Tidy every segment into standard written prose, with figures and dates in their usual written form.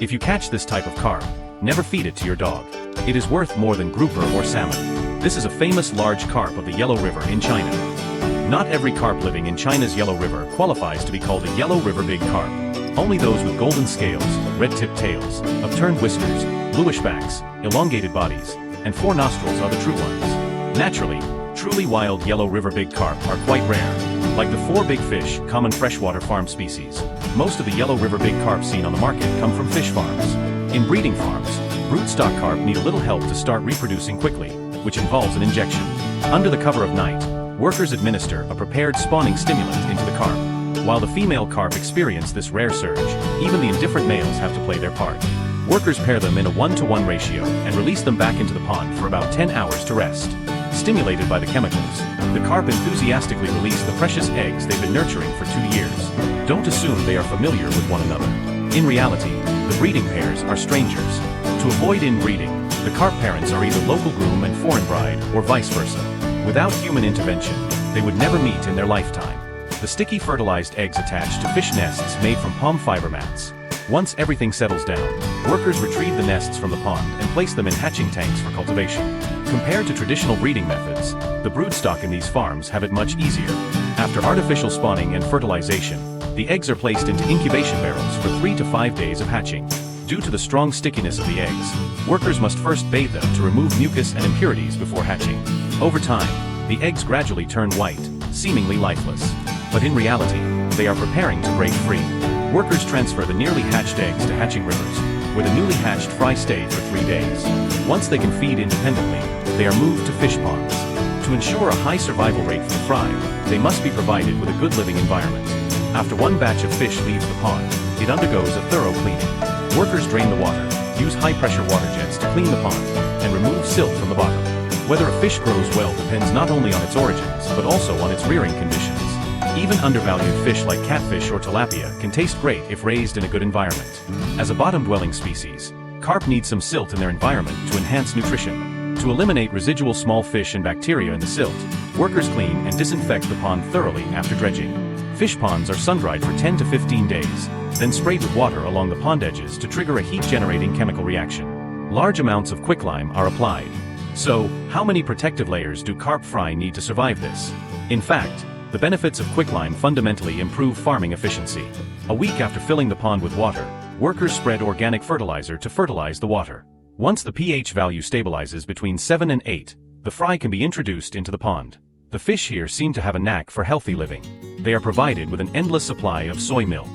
If you catch this type of carp, never feed it to your dog. It is worth more than grouper or salmon. This is a famous large carp of the Yellow River in China. Not every carp living in China's Yellow River qualifies to be called a Yellow River big carp. Only those with golden scales, red-tipped tails, upturned whiskers, bluish backs, elongated bodies, and 4 nostrils are the true ones. Naturally, truly wild Yellow River big carp are quite rare. Like the 4 big fish, common freshwater farm species, most of the Yellow River big carp seen on the market come from fish farms. In breeding farms, broodstock carp need a little help to start reproducing quickly, which involves an injection. Under the cover of night, workers administer a prepared spawning stimulant into the carp. While the female carp experience this rare surge, even the indifferent males have to play their part. Workers pair them in a 1-to-1 ratio and release them back into the pond for about 10 hours to rest. Stimulated by the chemicals, the carp enthusiastically release the precious eggs they've been nurturing for 2 years. Don't assume they are familiar with one another. In reality, the breeding pairs are strangers. To avoid inbreeding, the carp parents are either local groom and foreign bride, or vice versa. Without human intervention, they would never meet in their lifetime. The sticky fertilized eggs attach to fish nests made from palm fiber mats. Once everything settles down, workers retrieve the nests from the pond and place them in hatching tanks for cultivation. Compared to traditional breeding methods, the broodstock in these farms have it much easier. After artificial spawning and fertilization, the eggs are placed into incubation barrels for 3 to 5 days of hatching. Due to the strong stickiness of the eggs, workers must first bathe them to remove mucus and impurities before hatching. Over time, the eggs gradually turn white, seemingly lifeless. But in reality, they are preparing to break free. Workers transfer the nearly hatched eggs to hatching rivers, where the newly hatched fry stay for 3 days. Once they can feed independently, they are moved to fish ponds. To ensure a high survival rate for the fry, they must be provided with a good living environment. After one batch of fish leaves the pond, it undergoes a thorough cleaning. Workers drain the water, use high-pressure water jets to clean the pond, and remove silt from the bottom. Whether a fish grows well depends not only on its origins, but also on its rearing conditions. Even undervalued fish like catfish or tilapia can taste great if raised in a good environment. As a bottom-dwelling species, carp need some silt in their environment to enhance nutrition. To eliminate residual small fish and bacteria in the silt, workers clean and disinfect the pond thoroughly after dredging. Fish ponds are sun-dried for 10 to 15 days, then sprayed with water along the pond edges to trigger a heat-generating chemical reaction. Large amounts of quicklime are applied. So, how many protective layers do carp fry need to survive this? In fact, the benefits of quicklime fundamentally improve farming efficiency. A week after filling the pond with water, workers spread organic fertilizer to fertilize the water. Once the pH value stabilizes between 7 and 8, the fry can be introduced into the pond. The fish here seem to have a knack for healthy living. They are provided with an endless supply of soy milk.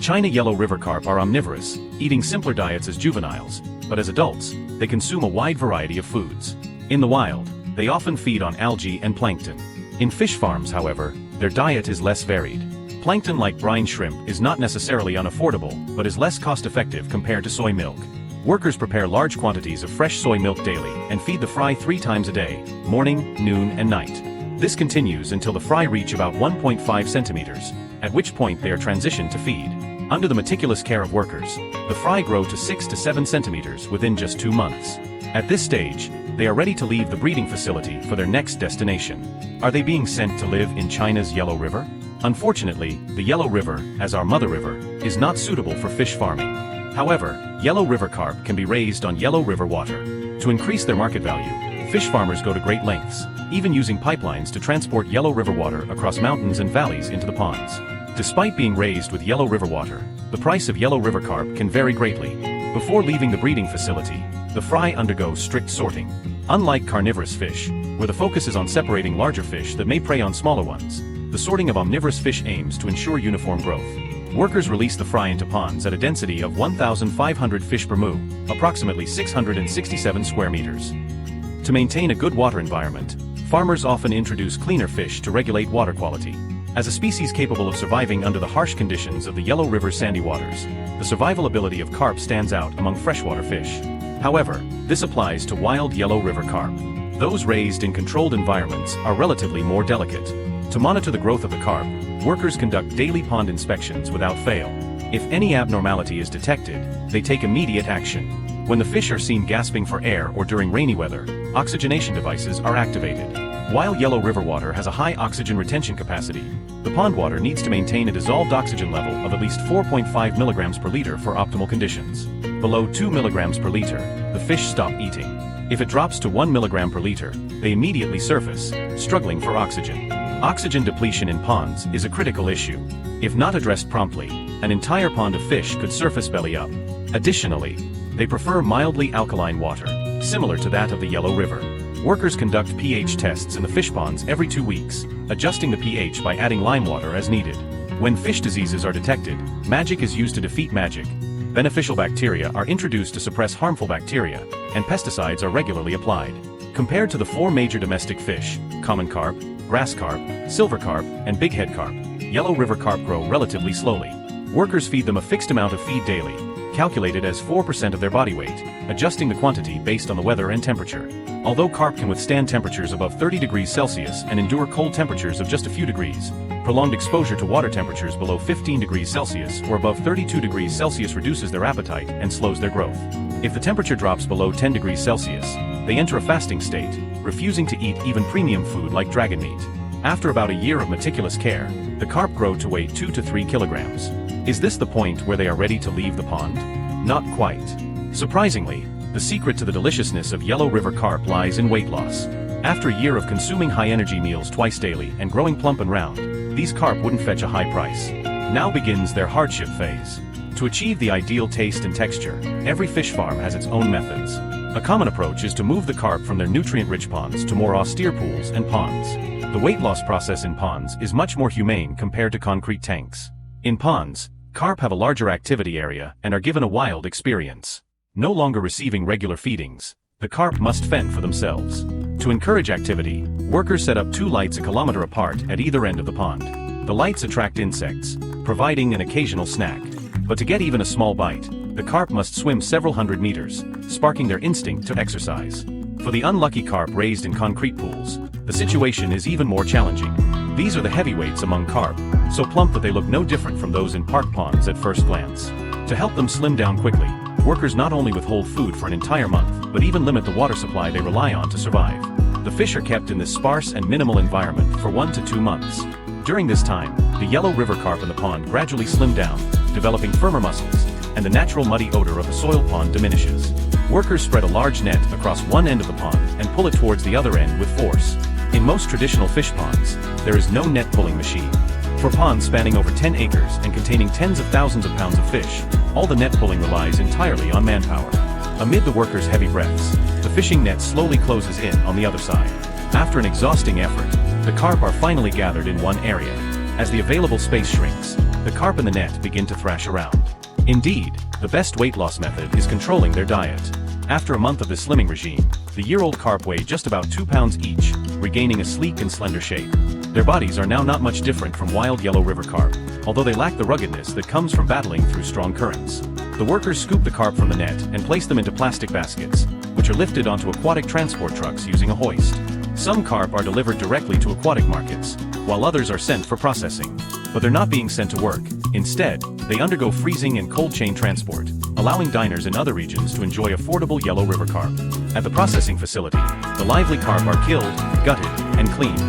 China Yellow River carp are omnivorous, eating simpler diets as juveniles, but as adults, they consume a wide variety of foods. In the wild, they often feed on algae and plankton. In fish farms, however, their diet is less varied. Plankton like brine shrimp is not necessarily unaffordable, but is less cost-effective compared to soy milk. Workers prepare large quantities of fresh soy milk daily and feed the fry 3 times a day, morning, noon, and night. This continues until the fry reach about 1.5 centimeters, at which point they are transitioned to feed. Under the meticulous care of workers, the fry grow to 6 to 7 centimeters within just 2 months. At this stage, they are ready to leave the breeding facility for their next destination. Are they being sent to live in China's Yellow River? Unfortunately, the Yellow River, as our mother river, is not suitable for fish farming. However, Yellow River carp can be raised on Yellow River water. To increase their market value, fish farmers go to great lengths, even using pipelines to transport Yellow River water across mountains and valleys into the ponds. Despite being raised with Yellow River water, the price of Yellow River carp can vary greatly. Before leaving the breeding facility, the fry undergo strict sorting. Unlike carnivorous fish, where the focus is on separating larger fish that may prey on smaller ones, the sorting of omnivorous fish aims to ensure uniform growth. Workers release the fry into ponds at a density of 1,500 fish per mu, approximately 667 square meters. To maintain a good water environment, farmers often introduce cleaner fish to regulate water quality. As a species capable of surviving under the harsh conditions of the Yellow River sandy waters, the survival ability of carp stands out among freshwater fish. However, this applies to wild Yellow River carp. Those raised in controlled environments are relatively more delicate. To monitor the growth of the carp, workers conduct daily pond inspections without fail. If any abnormality is detected, they take immediate action. When the fish are seen gasping for air or during rainy weather, oxygenation devices are activated. While Yellow River water has a high oxygen retention capacity, the pond water needs to maintain a dissolved oxygen level of at least 4.5 milligrams per liter for optimal conditions. Below 2 milligrams per liter, the fish stop eating. If it drops to 1 milligram per liter, they immediately surface, struggling for oxygen. Oxygen depletion in ponds is a critical issue. If not addressed promptly, an entire pond of fish could surface belly up. Additionally, they prefer mildly alkaline water, similar to that of the Yellow River. Workers conduct pH tests in the fish ponds every 2 weeks, adjusting the pH by adding lime water as needed. When fish diseases are detected, magic is used to defeat magic. Beneficial bacteria are introduced to suppress harmful bacteria, and pesticides are regularly applied. Compared to the 4 major domestic fish, common carp, grass carp, silver carp, and bighead carp, Yellow River carp grow relatively slowly. Workers feed them a fixed amount of feed daily, calculated as 4% of their body weight, adjusting the quantity based on the weather and temperature. Although carp can withstand temperatures above 30 degrees Celsius and endure cold temperatures of just a few degrees, prolonged exposure to water temperatures below 15 degrees Celsius or above 32 degrees Celsius reduces their appetite and slows their growth. If the temperature drops below 10 degrees Celsius, they enter a fasting state, refusing to eat even premium food like dragon meat. After about a year of meticulous care, the carp grow to weigh 2 to 3 kilograms. Is this the point where they are ready to leave the pond? Not quite. Surprisingly, the secret to the deliciousness of Yellow River carp lies in weight loss. After a year of consuming high-energy meals twice daily and growing plump and round, these carp wouldn't fetch a high price. Now begins their hardship phase. To achieve the ideal taste and texture, every fish farm has its own methods. A common approach is to move the carp from their nutrient-rich ponds to more austere pools and ponds. The weight loss process in ponds is much more humane compared to concrete tanks. In ponds, carp have a larger activity area and are given a wild experience. No longer receiving regular feedings, the carp must fend for themselves. To encourage activity, workers set up 2 lights a kilometer apart at either end of the pond. The lights attract insects, providing an occasional snack. But to get even a small bite, the carp must swim several hundred meters, sparking their instinct to exercise. For the unlucky carp raised in concrete pools, the situation is even more challenging. These are the heavyweights among carp, so plump that they look no different from those in park ponds at first glance. To help them slim down quickly, workers not only withhold food for an entire month, but even limit the water supply they rely on to survive. The fish are kept in this sparse and minimal environment for 1 to 2 months. During this time, the Yellow River carp in the pond gradually slim down, developing firmer muscles, and the natural muddy odor of the soil pond diminishes. Workers spread a large net across one end of the pond and pull it towards the other end with force. In most traditional fish ponds, there is no net pulling machine. For ponds spanning over 10 acres and containing tens of thousands of pounds of fish, all the net pulling relies entirely on manpower. Amid the workers' heavy breaths, the fishing net slowly closes in on the other side. After an exhausting effort, the carp are finally gathered in one area. As the available space shrinks, the carp in the net begin to thrash around. Indeed, the best weight loss method is controlling their diet. After a month of this slimming regime, the year-old carp weigh just about 2 pounds each, regaining a sleek and slender shape. Their bodies are now not much different from wild Yellow River carp, although they lack the ruggedness that comes from battling through strong currents. The workers scoop the carp from the net and place them into plastic baskets, which are lifted onto aquatic transport trucks using a hoist. Some carp are delivered directly to aquatic markets, while others are sent for processing. But they're not being sent to work. Instead, they undergo freezing and cold chain transport, allowing diners in other regions to enjoy affordable Yellow River carp. At the processing facility, the lively carp are killed, gutted, and cleaned.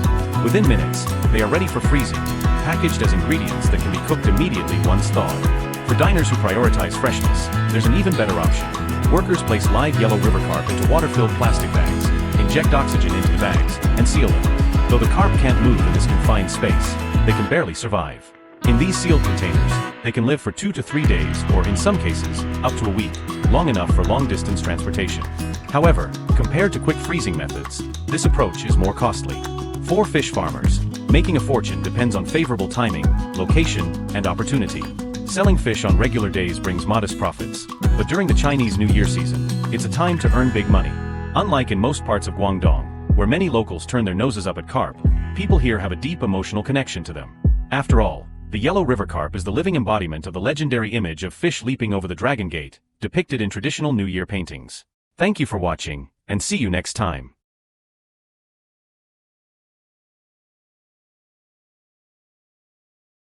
Within minutes, they are ready for freezing, packaged as ingredients that can be cooked immediately once thawed. For diners who prioritize freshness, there's an even better option. Workers place live Yellow River carp into water-filled plastic bags, inject oxygen into the bags, and seal them. Though the carp can't move in this confined space, they can barely survive. In these sealed containers, they can live for 2 to 3 days or, in some cases, up to a week, long enough for long-distance transportation. However, compared to quick freezing methods, this approach is more costly. For fish farmers, making a fortune depends on favorable timing, location, and opportunity. Selling fish on regular days brings modest profits, but during the Chinese New Year season, it's a time to earn big money. Unlike in most parts of Guangdong, where many locals turn their noses up at carp, people here have a deep emotional connection to them. After all, the Yellow River carp is the living embodiment of the legendary image of fish leaping over the Dragon Gate, depicted in traditional New Year paintings. Thank you for watching, and see you next time.